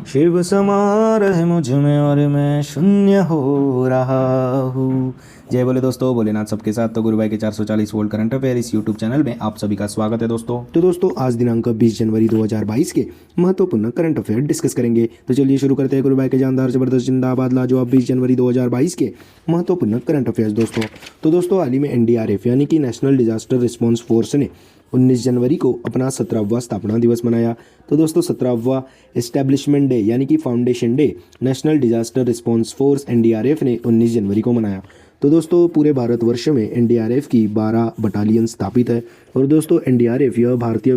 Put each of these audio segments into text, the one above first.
शिव समा रहे मुझ में और मैं शून्य हो रहा हूँ। जय बोले दोस्तों, भोलेनाथ सबके साथ। तो गुरु भाई के 440 वोल्ट करंट अफेयर इस यूट्यूब चैनल में आप सभी का स्वागत है दोस्तों। तो दोस्तों आज दिनांक 20 जनवरी 2022 के महत्वपूर्ण करंट अफेयर डिस्कस करेंगे। तो चलिए शुरू करते हैं गुरु भाई के जानदार जबरदस्त जिंदाबाद लाजवाब 20 जनवरी 2022 के महत्वपूर्ण करंट अफेयर्स दोस्तों। तो दोस्तों हाल ही में एनडीआरएफ यानी कि नेशनल डिजास्टर रिस्पॉन्स फोर्स ने 19 जनवरी को अपना 17वां स्थापना दिवस मनाया। तो दोस्तों 17वां एस्टैब्लिशमेंट डे यानी कि foundation day national disaster response force NDRF ने 19 जनवरी को मनाया। तो दोस्तों पूरे भारतवर्ष में एनडीआरएफ की 12 बटालियन स्थापित है। और दोस्तों एनडीआरएफ यह भारतीय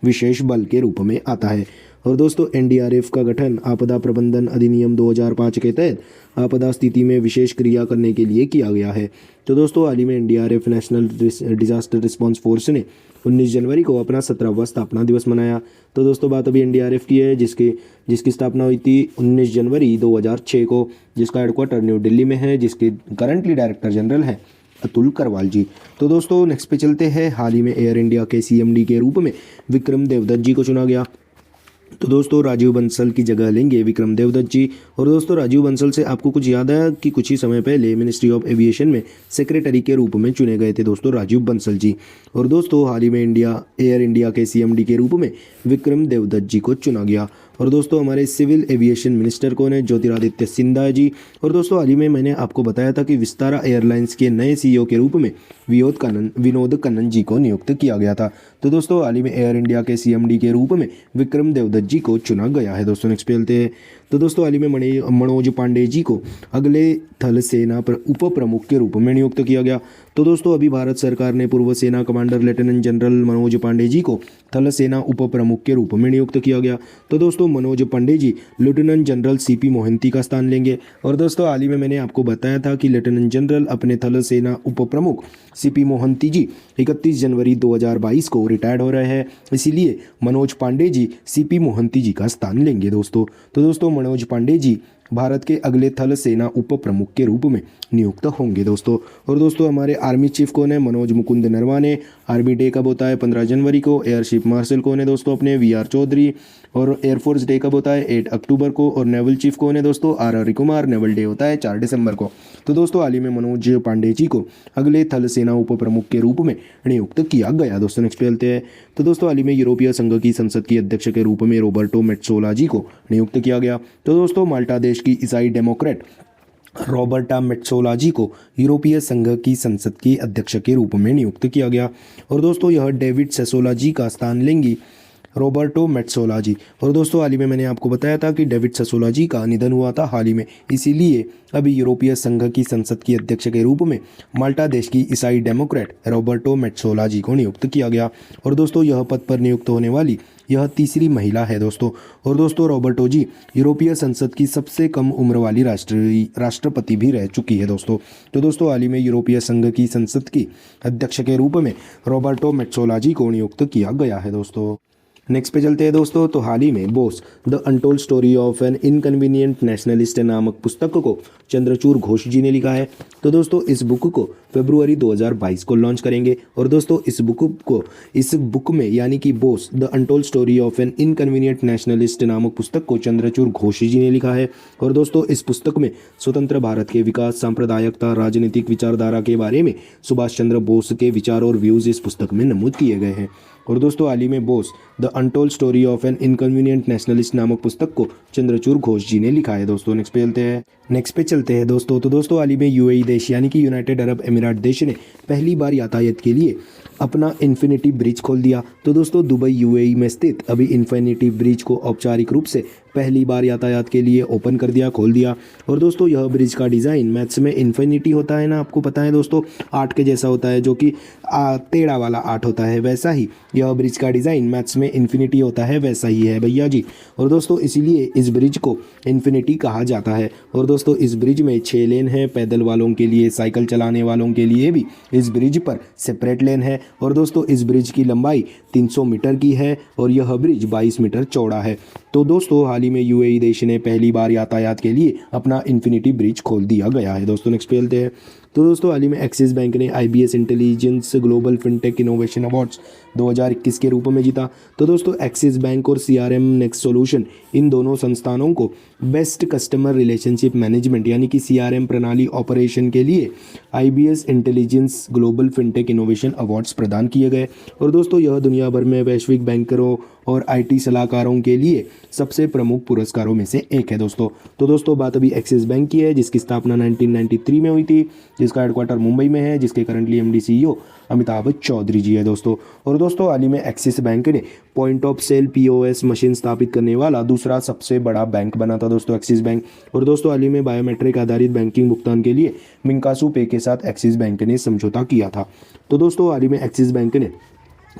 विशेष बल के रूप में आता है। और दोस्तों एनडीआरएफ का गठन आपदा प्रबंधन अधिनियम 2005 के तहत आपदा स्थिति में विशेष क्रिया करने के लिए किया गया है। तो दोस्तों हाल ही में NDRF national disaster response force ने 19 जनवरी को अपना 17वां स्थापना दिवस मनाया। तो दोस्तों बात अभी एनडीआरएफ की है जिसकी स्थापना हुई थी 19 जनवरी 2006 को, जिसका हेडक्वार्टर न्यू दिल्ली में है, जिसके करंटली डायरेक्टर जनरल है अतुल करवाल जी। तो दोस्तों नेक्स्ट पे चलते हैं। हाल ही में एयर इंडिया के सीएमडी के रूप में विक्रम देवदत्त जी को चुना गया। तो दोस्तों राजीव बंसल की जगह लेंगे विक्रम देवदत्त जी। और दोस्तों राजीव बंसल से आपको कुछ याद है कि कुछ ही समय पहले मिनिस्ट्री ऑफ एविएशन में सेक्रेटरी के रूप में चुने गए थे दोस्तों राजीव बंसल जी। और दोस्तों हाल ही में एयर इंडिया के सीएमडी के रूप में विक्रम देवदत्त जी को चुना गया। और दोस्तों हमारे सिविल एविएशन मिनिस्टर कौन है? ज्योतिरादित्य सिंधिया जी। और दोस्तों हाल ही में मैंने आपको बताया था कि विस्तारा एयरलाइंस के नए सीईओ के रूप में विनोद कन्नन जी को नियुक्त किया गया था। तो दोस्तों हाल ही में एयर इंडिया के सीएमडी के रूप में विक्रम देवदत्त जी को चुना गया है। दोस्तों नेक्स्ट पे चलते हैं। तो दोस्तों हाल ही में मनोज पांडे जी को अगले थल सेना पर उप प्रमुख के रूप में नियुक्त किया गया। तो दोस्तों अभी भारत सरकार ने पूर्व सेना commander lieutenant general Manoj Pande ji को थल सेना उप प्रमुख के रूप में नियुक्त किया गया। तो दोस्तों मनोज पांडे जी लेफ्टिनेंट जनरल सीपी मोहंती का स्थान लेंगे। और दोस्तों हाल ही में मैंने आपको बताया था कि लेफ्टिनेंट जनरल अपने थल सेना उप प्रमुख सीपी मोहंती जी 31 जनवरी 2022 को रिटायर्ड हो रहे हैं, इसीलिए मनोज पांडे जी सीपी मोहंती जी का स्थान लेंगे दोस्तों। तो दोस्तों मनोज पांडे जी भारत के अगले थल सेना उप प्रमुख के रूप में नियुक्त होंगे दोस्तों। और दोस्तों हमारे आर्मी चीफ कौन है? मनोज मुकुंद नरवाने। आर्मी डे कब होता है? 15 जनवरी को। एयर चीफ मार्शल कौन है दोस्तों? अपने वीआर चौधरी। और एयरफोर्स डे कब होता है? 8 अक्टूबर को। और नेवल चीफ कौन है दोस्तों? आर कुमार। नेवल डे होता है 4 दिसंबर को। तो दोस्तों हाल ही में मनोज पांडे जी को अगले थल सेना उप प्रमुख के रूप में नियुक्त किया गया। दोस्तों नेक्स्ट पे चलते हैं। तो दोस्तों हाल ही में यूरोपीय संघ की संसद की अध्यक्ष के रूप में रॉबर्टो मेट्सोला जी को नियुक्त किया गया। तो दोस्तों माल्टा देश की ईसाई डेमोक्रेट रॉबर्टा मेट्सोला जी को यूरोपीय संघ की संसद की अध्यक्ष के रूप में नियुक्त किया गया। और दोस्तों यह डेविड सेसोला जी का स्थान लेंगी रॉबर्टो मेट्सोला जी। और दोस्तों हाल ही में मैंने आपको बताया था कि डेविड सेसोला जी का निधन हुआ था हाल ही में, इसीलिए अभी यूरोपीय संघ की संसद की अध्यक्ष के रूप में माल्टा देश की ईसाई डेमोक्रेट रॉबर्टो मेट्सोला जी को नियुक्त किया गया। और दोस्तों यह पद पर नियुक्त होने वाली यह तीसरी महिला है दोस्तों। और दोस्तों रॉबर्टो जी यूरोपीय संसद की सबसे कम उम्र वाली राष्ट्रपति भी रह चुकी है दोस्तों। तो दोस्तों हाल ही में यूरोपीय संघ की संसद की अध्यक्ष के रूप में रॉबर्टो मेट्सोला जी को नियुक्त किया गया है दोस्तों। नेक्स्ट पे चलते हैं दोस्तों। तो हाल ही में Bose the untold story of an inconvenient nationalist नामक पुस्तक को चंद्रचूड़ घोष जी ने लिखा है। तो दोस्तों इस बुक को फरवरी 2022 को लॉन्च करेंगे। और दोस्तों इस बुक में यानी कि Bose the untold story of an inconvenient nationalist नामक पुस्तक को चंद्रचूड़ घोष जी ने लिखा है। और दोस्तों इस पुस्तक में स्वतंत्र भारत के विकास, सांप्रदायिकता, राजनीतिक विचारधारा के बारे में सुभाष चंद्र बोस के विचार और व्यूज इस पुस्तक में नमूद किए गए हैं। और दोस्तों हाल ही में Bose the untold story of an inconvenient nationalist नामक पुस्तक को चंद्रचूड़ घोष जी ने लिखा है दोस्तों। नेक्स्ट पे चलते हैं दोस्तों। तो दोस्तों हाल ही में यूएई देश यानी कि यूनाइटेड अरब अमीरात देश ने पहली बार यातायात के लिए अपना इन्फिनिटी ब्रिज खोल दिया। तो दोस्तों दुबई यूएई में स्थित अभी इन्फिनिटी ब्रिज को औपचारिक रूप से पहली बार यातायात के लिए ओपन कर दिया, खोल दिया। और दोस्तों यह ब्रिज का डिज़ाइन मैथ्स में इन्फिनिटी होता है ना, आपको पता है दोस्तों, 8 के जैसा होता है, जो कि टेढ़ा वाला 8 होता है, वैसा ही यह ब्रिज का डिज़ाइन मैथ्स में इन्फिनिटी होता है, वैसा ही है भैया जी। और दोस्तों इसीलिए इस ब्रिज को इन्फिनिटी कहा जाता है। और दोस्तों इस ब्रिज में 6 लेन है, पैदल वालों के लिए, साइकिल चलाने वालों के लिए भी इस ब्रिज पर सेपरेट लेन है। और दोस्तों इस ब्रिज की लंबाई 300 मीटर की है और यह ब्रिज 22 मीटर चौड़ा है। तो दोस्तों हाल ही में यूएई देश ने पहली बार यातायात के लिए अपना इन्फिनिटी ब्रिज खोल दिया गया है दोस्तों। नेक्स्ट पे चलते हैं। तो दोस्तों हाल ही में एक्सिस बैंक ने IBS intelligence global fintech innovation awards 2021 के रूप में जीता। तो दोस्तों एक्सिस बैंक और CRM नेक्स्ट सॉल्यूशन इन दोनों संस्थानों को बेस्ट कस्टमर रिलेशनशिप मैनेजमेंट यानी कि CRM प्रणाली ऑपरेशन के लिए IBS intelligence global fintech innovation awards प्रदान किए गए। और दोस्तों यह दुनिया भर में वैश्विक बैंकरों और IT सलाहकारों के लिए सबसे प्रमुख पुरस्कारों में से एक है दोस्तों। तो दोस्तों बात अभी एक्सिस बैंक की है, जिसकी स्थापना 1993 में हुई थी, जिसका हेडक्वार्टर मुंबई में है, जिसके currently MD CEO Amitabh Chaudhary ji है दोस्तों। और दोस्तों हाल ही में एक्सिस बैंक ने point of sale POS machine स्थापित करने वाला दूसरा सबसे बड़ा बैंक बना था दोस्तों एक्सिस बैंक। और दोस्तों हाल ही में बायोमेट्रिक आधारित बैंकिंग भुगतान के लिए मिंकासू पे के साथ एक्सिस बैंक ने समझौता किया था। तो दोस्तों हाल ही में एक्सिस बैंक ने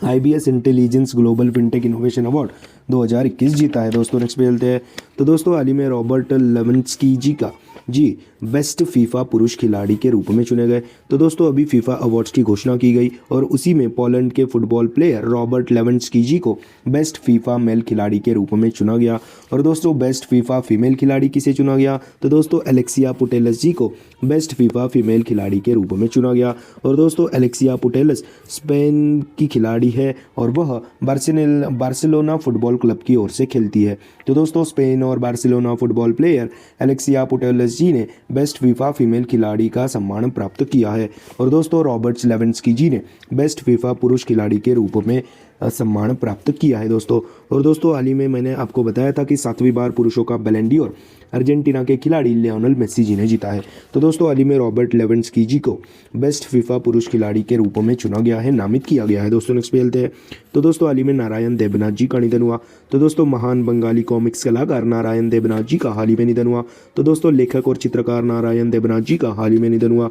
IBS intelligence global fintech innovation award 2021 जीता है दोस्तों। नेक्स्ट पे चलते हैं। तो दोस्तों हाल ही में रॉबर्ट लेवेंस्की जी बेस्ट फीफा पुरुष खिलाड़ी के रूप में चुने गए। तो दोस्तों अभी फीफा अवार्ड्स की घोषणा की गई और उसी में पोलैंड के फुटबॉल प्लेयर रॉबर्ट लेवेंस्की जी को बेस्ट फीफा मेल खिलाड़ी के रूप में चुना गया। और दोस्तों बेस्ट फीफा फीमेल खिलाड़ी किसे चुना गया? तो दोस्तों एलेक्सिया पुटेलस जी को बेस्ट फीफा फीमेल खिलाड़ी के रूप में चुना गया। और दोस्तों एलेक्सिया पुटेलस स्पेन की खिलाड़ी है और वह बार्सिलोना फुटबॉल क्लब की ओर से खेलती है। तो दोस्तों स्पेन और Barcelona football player Alexia Putellas ji ने बेस्ट फीफा फीमेल खिलाड़ी का सम्मान प्राप्त किया है। और दोस्तों रॉबर्ट लेवेंस्की जी ने बेस्ट फीफा पुरुष खिलाड़ी के रूप में सम्मान प्राप्त किया है दोस्तों। और दोस्तों हाल ही में मैंने आपको बताया था कि 7वीं बार पुरुषों का बैलन डी'ओर अर्जेंटीना के खिलाड़ी लियोनेल मेसी जी ने जीता है। तो दोस्तों हाल ही में रॉबर्ट लेवेंस्की जी को बेस्ट फीफा पुरुष खिलाड़ी के रूप में चुना गया है, नामित किया गया है दोस्तों। नेक्स्ट पे चलते हैं। तो दोस्तों हाल ही में नारायण देबनाथ जी का निधन हुआ। तो दोस्तों महान बंगाली कॉमिक्स कलाकार नारायण देबनाथ जी का हाल ही में निधन हुआ। तो दोस्तों लेखक और चित्रकार नारायण देबनाथ जी का हाल ही में निधन हुआ।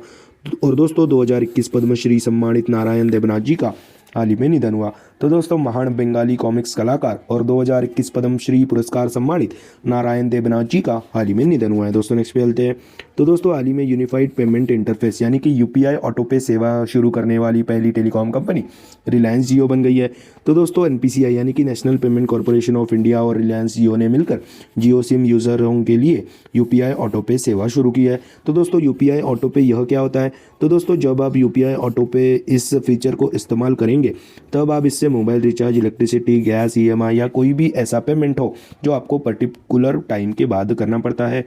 और दोस्तों 2021 पद्मश्री सम्मानित नारायण देबनाथ जी का हाल ही में निधन हुआ। तो दोस्तों महान बंगाली कॉमिक्स कलाकार और 2021 पद्मश्री पुरस्कार सम्मानित नारायण देबनाथ जी का हाल ही में निधन हुआ है दोस्तों। नेक्स्ट पे चलते हैं। तो दोस्तों हाल ही में यूनिफाइड पेमेंट इंटरफेस यानी कि UPI ऑटो पे सेवा शुरू करने वाली पहली टेलीकॉम कंपनी रिलायंस जियो बन गई है। तो दोस्तों NPCI यानी कि national payment corporation of India और रिलायंस जियो ने मिलकर जियो सिम यूजरों के लिए UPI ऑटो पे सेवा शुरू की है। तो दोस्तों UPI ऑटो पे यह क्या होता है? तो दोस्तों जब आप UPI ऑटो पे इस फीचर को इस्तेमाल करेंगे तब आप इससे mobile recharge, electricity, gas, EMI या कोई भी ऐसा पेमेंट हो जो आपको पर्टिकुलर टाइम के बाद करना पड़ता है,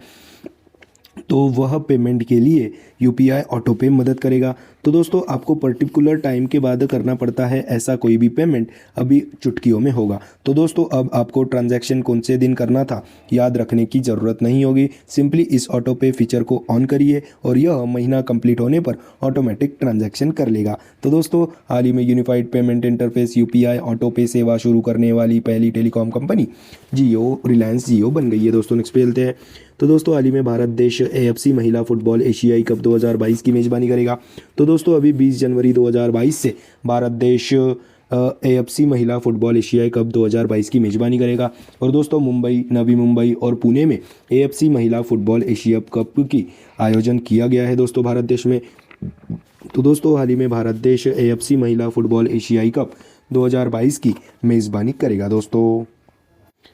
तो वह पेमेंट के लिए UPI ऑटो पे मदद करेगा। तो दोस्तों आपको पर्टिकुलर टाइम के बाद करना पड़ता है ऐसा कोई भी पेमेंट अभी चुटकियों में होगा। तो दोस्तों अब आपको ट्रांजैक्शन कौन से दिन करना था याद रखने की ज़रूरत नहीं होगी। सिंपली इस ऑटो पे फीचर को ऑन करिए और यह महीना कंप्लीट होने पर ऑटोमेटिक ट्रांजैक्शन कर लेगा। तो दोस्तों हाल ही में unified payment interface UPI auto पे सेवा शुरू करने वाली पहली टेलीकॉम कंपनी रिलायंस जियो बन गई है दोस्तों। नेक्स्ट पे चलते हैं। तो दोस्तों हाल ही में भारत देश AFC महिला फुटबॉल एशियाई कप 2022 की मेज़बानी करेगा। तो दोस्तों अभी 20 जनवरी 2022 से भारत देश AFC महिला फुटबॉल एशियाई कप 2022 की मेज़बानी करेगा। और दोस्तों मुंबई, नवी मुंबई और पुणे में AFC महिला फुटबॉल एशिया कप की आयोजन किया गया है दोस्तों भारत देश में। तो दोस्तों हाल ही में भारत देश AFC महिला फुटबॉल एशियाई कप 2022 की मेज़बानी करेगा दोस्तों।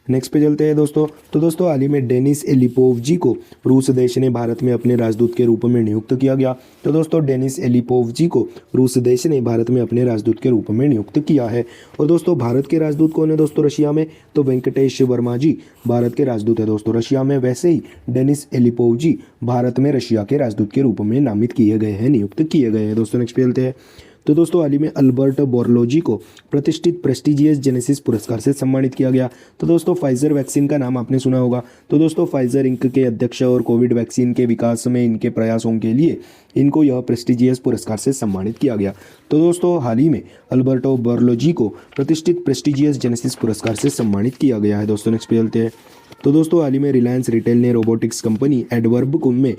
नेक्स्ट पे चलते हैं दोस्तों। तो दोस्तों हाल ही में डेनिस एलिपोव जी को रूस देश ने भारत में अपने राजदूत के रूप में नियुक्त किया गया। तो दोस्तों डेनिस एलिपोव जी को रूस देश ने भारत में अपने राजदूत के रूप में नियुक्त किया है। और दोस्तों भारत के राजदूत कौन है दोस्तों रशिया में? तो वेंकटेश वर्मा जी भारत के राजदूत है दोस्तों रशिया में। वैसे ही डेनिस एलिपोव जी भारत में रशिया के राजदूत के रूप में नामित किए गए हैं, नियुक्त किए गए हैं दोस्तों। नेक्स्ट पे चलते हैं। तो दोस्तों हाल ही में अल्बर्ट बोर्लो जी को प्रतिष्ठित प्रेस्टिजियस जेनेसिस पुरस्कार से सम्मानित किया गया। तो दोस्तों फाइजर वैक्सीन का नाम आपने सुना होगा। तो दोस्तों फाइजर इंक के अध्यक्ष और कोविड वैक्सीन के विकास में इनके प्रयासों के लिए इनको यह प्रेस्टिजियस पुरस्कार से सम्मानित किया गया। तो दोस्तों हाल ही में अल्बर्टो बोर्लो जी को प्रतिष्ठित प्रेस्टिजियस जेनेसिस पुरस्कार से सम्मानित किया गया है दोस्तों। नेक्स्ट पे चलते हैं। तो दोस्तों हाल ही में रिलायंस रिटेल ने रोबोटिक्स कंपनी एडवर्ब में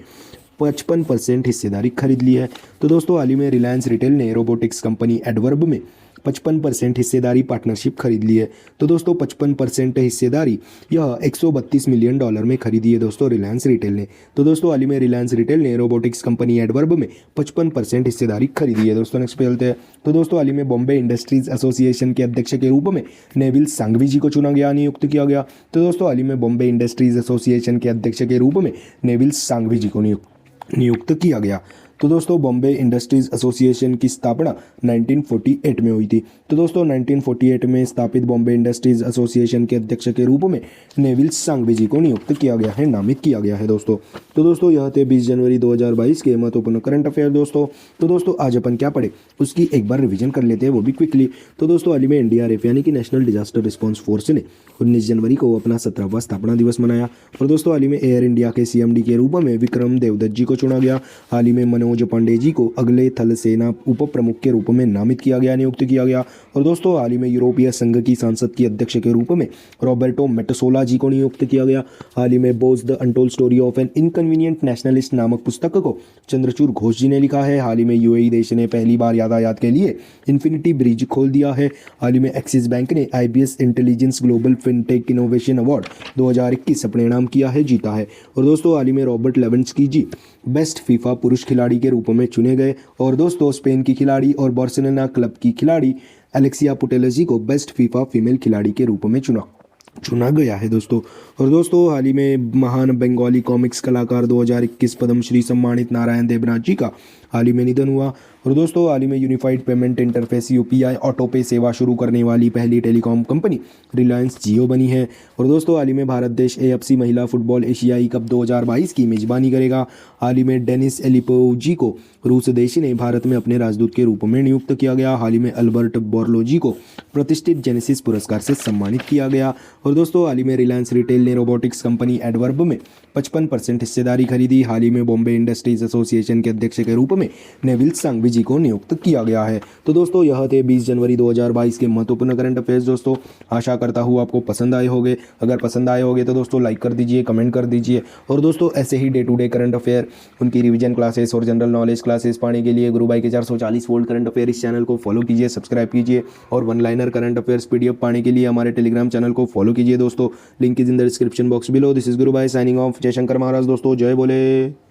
55% हिस्सेदारी खरीद ली है। तो दोस्तों हाल ही में रिलायंस रिटेल ने रोबोटिक्स कंपनी एडवर्ब में 55% हिस्सेदारी पार्टनरशिप खरीद ली है। तो दोस्तों 55% हिस्सेदारी यह $132 मिलियन में खरीदी है दोस्तों रिलायंस रिटेल ने। तो दोस्तों हाल ही में रिलायंस रिटेल ने रोबोटिक्स कंपनी एडवर्ब में 55% हिस्सेदारी खरीदी है दोस्तों। नेक्स्ट पे चलते हैं। तो दोस्तों हाल ही में बॉम्बे इंडस्ट्रीज एसोसिएशन के अध्यक्ष के रूप में नेविल सांघवी जी को चुना गया, नियुक्त किया गया। तो दोस्तों हाल ही में बॉम्बे इंडस्ट्रीज एसोसिएशन के अध्यक्ष के रूप में नेविल सांघवी जी को नियुक्त किया गया। तो दोस्तों बॉम्बे इंडस्ट्रीज एसोसिएशन की स्थापना 1948 में हुई थी। तो दोस्तों 1948 में स्थापित बॉम्बे इंडस्ट्रीज एसोसिएशन के अध्यक्ष के रूप में नेविल सांघवी जी को नियुक्त किया गया है, नामित किया गया है दोस्तों। तो दोस्तों यह थे 20 जनवरी 2022 के महत्वपूर्ण करंट अफेयर दोस्तों। तो दोस्तों आज अपन क्या पढ़े उसकी एक बार रिवीजन कर लेते हैं, वो भी क्विकली। तो दोस्तों हाल ही में एनडीआरएफ यानी कि नेशनल डिजास्टर रिस्पांस फोर्स ने 19 जनवरी को अपना 17वां स्थापना दिवस मनाया। और दोस्तों हाल ही में एयर इंडिया के सीएमडी के रूप में विक्रम देवदत्त जी को चुना गया। हाल ही में मनोज पांडे जी को अगले थल सेना उप प्रमुख के रूप में नामित किया गया, नियुक्त किया गया। और दोस्तों हाल ही में यूरोपीय संघ की संसद की अध्यक्ष के रूप में रॉबर्टो मेटसोला जी को नियुक्त किया गया। हाल ही में Bose the untold story of an inconvenient nationalist नामक पुस्तक को चंद्रचूड़ घोष जी ने लिखा है। हाल ही में यूएई देश ने पहली बार यातायात के लिए इन्फिनिटी ब्रिज खोल दिया है। हाल ही में एक्सिस बैंक ने IBS intelligence global fintech innovation award 2021 अपने नाम किया है, जीता है। और दोस्तों हाल ही में रॉबर्ट लेवेंस्की जी बेस्ट फीफा पुरुष खिलाड़ी के रूप में चुने गए। और दोस्तों स्पेन की खिलाड़ी और बार्सिलोना क्लब की खिलाड़ी एलेक्सिया पुटेलस जी को बेस्ट फीफा फीमेल खिलाड़ी के रूप में चुना गया है दोस्तों। और दोस्तों हाल ही में महान बंगाली कॉमिक्स कलाकार 2021 पद्मश्री सम्मानित नारायण देवनाथ जी का हाल ही में निधन हुआ। और दोस्तों हाल ही में unified payment interface UPI auto पे सेवा शुरू करने वाली पहली टेलीकॉम कंपनी रिलायंस जियो बनी है। और दोस्तों हाल ही में भारत देश एएफसी महिला फुटबॉल एशियाई कप 2022 की मेजबानी करेगा। हाल ही में डेनिस एलिपोव जी को रूस देश ने भारत में अपने राजदूत के रूप में नियुक्त किया गया। हाल ही में अल्बर्ट बोर्लो जी को प्रतिष्ठित जेनेसिस पुरस्कार से सम्मानित किया गया। और दोस्तों हाल ही में रिलायंस रिटेल ने रोबोटिक्स कंपनी एडवर्ब में 55% हिस्सेदारी खरीदी। हाल ही में बॉम्बे इंडस्ट्रीज एसोसिएशन के अध्यक्ष के रूप में नेविल सांघवी जी को नियुक्त किया गया है। तो दोस्तों यह थे 20 जनवरी 2022 के महत्वपूर्ण करंट अफेयर्स दोस्तों। आशा करता हूँ आपको पसंद आए होंगे। अगर पसंद आए होंगे तो दोस्तों लाइक कर दीजिए, कमेंट कर दीजिए। और दोस्तों ऐसे ही day to day current affair, उनकी रिवीजन क्लासेस और जनरल नॉलेज क्लासेस पाने के लिए गुरु भाई के 440 वोल्ट करंट अफेयर इस चैनल को फॉलो कीजिए, सब्सक्राइब कीजिए। और one liner current affairs PDF पाने के लिए हमारे टेलीग्राम चैनल को फॉलो कीजिए दोस्तों। Link is in the description box below. This is गुरु भाई साइनिंग ऑफ। जय शंकर महाराज दोस्तों, जय बोले।